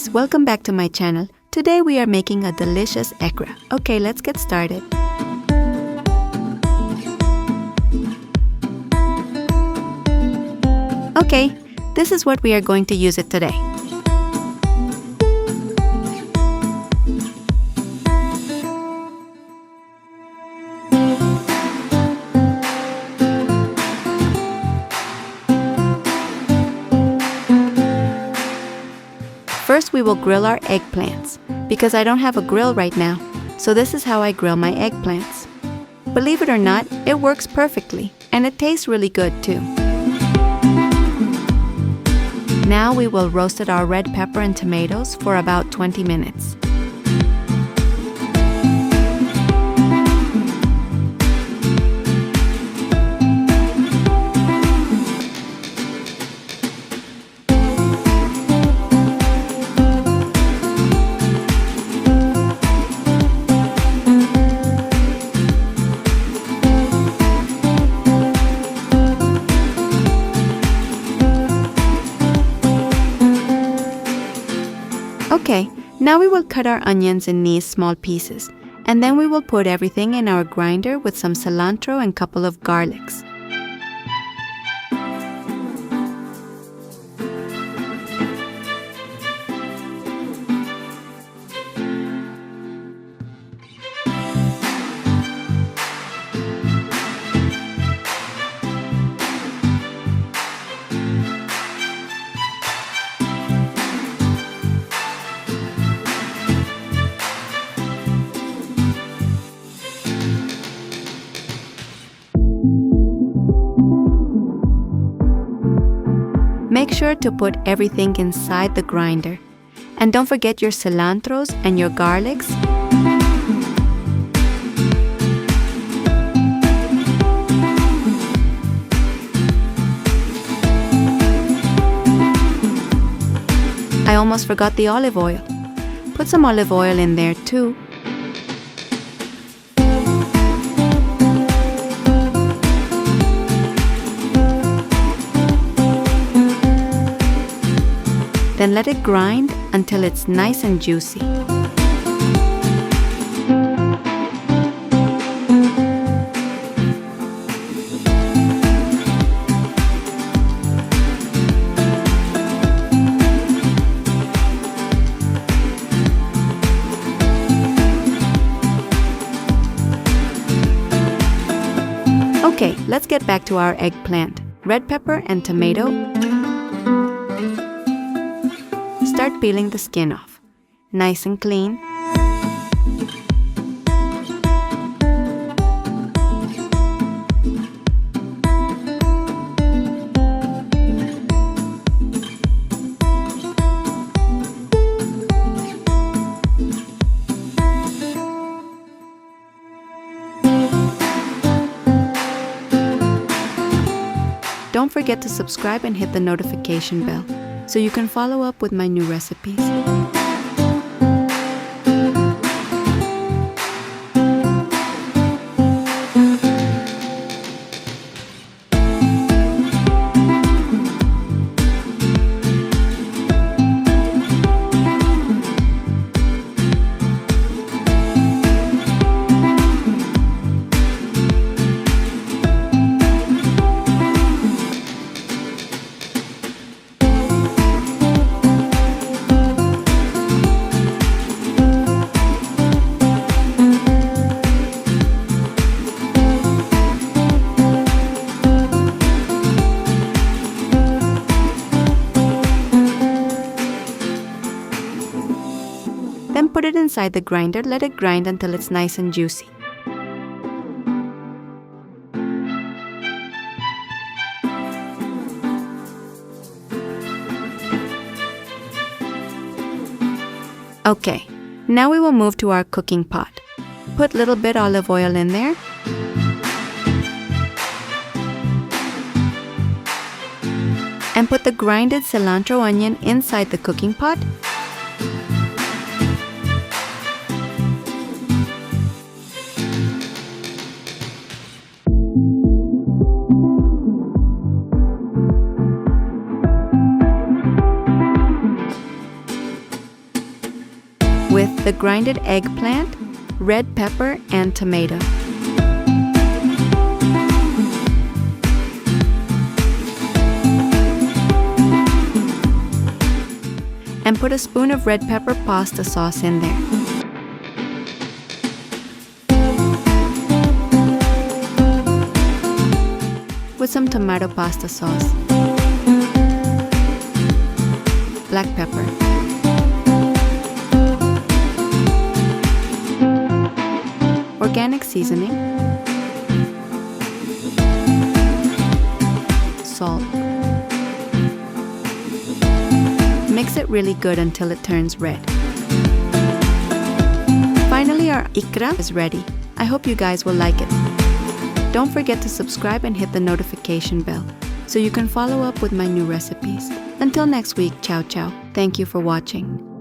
guys, welcome back to my channel. Today we are making a delicious ikra. Okay, let's get started. Okay, this is what we are going to use it today. First, we will grill our eggplants, because I don't have a grill right now, so this is how I grill my eggplants. Believe it or not, it works perfectly, and it tastes really good too. Now we will roast our red pepper and tomatoes for about 20 minutes. Okay, now we will cut our onions in these small pieces, and then we will put everything in our grinder with some cilantro and couple of garlics. Make sure to put everything inside the grinder. And don't forget your cilantros and your garlics. I almost forgot the olive oil. Put some olive oil in there too. Then let it grind until it's nice and juicy. Okay, let's get back to our eggplant. Red pepper and tomato. Start peeling the skin off, nice and clean. Don't forget to subscribe and hit the notification bell, so you can follow up with my new recipes. Then put it inside the grinder, let it grind until it's nice and juicy. Okay, now we will move to our cooking pot. Put little bit olive oil in there. And put the grinded cilantro onion inside the cooking pot. with the grinded eggplant, red pepper, and tomato. And put a spoon of red pepper pasta sauce in there. With some tomato pasta sauce, black pepper, organic seasoning, salt. Mix it really good until it turns red. Finally, our ikra is ready. I hope you guys will like it. Don't forget to subscribe and hit the notification bell so you can follow up with my new recipes. Until next week, ciao ciao. Thank you for watching.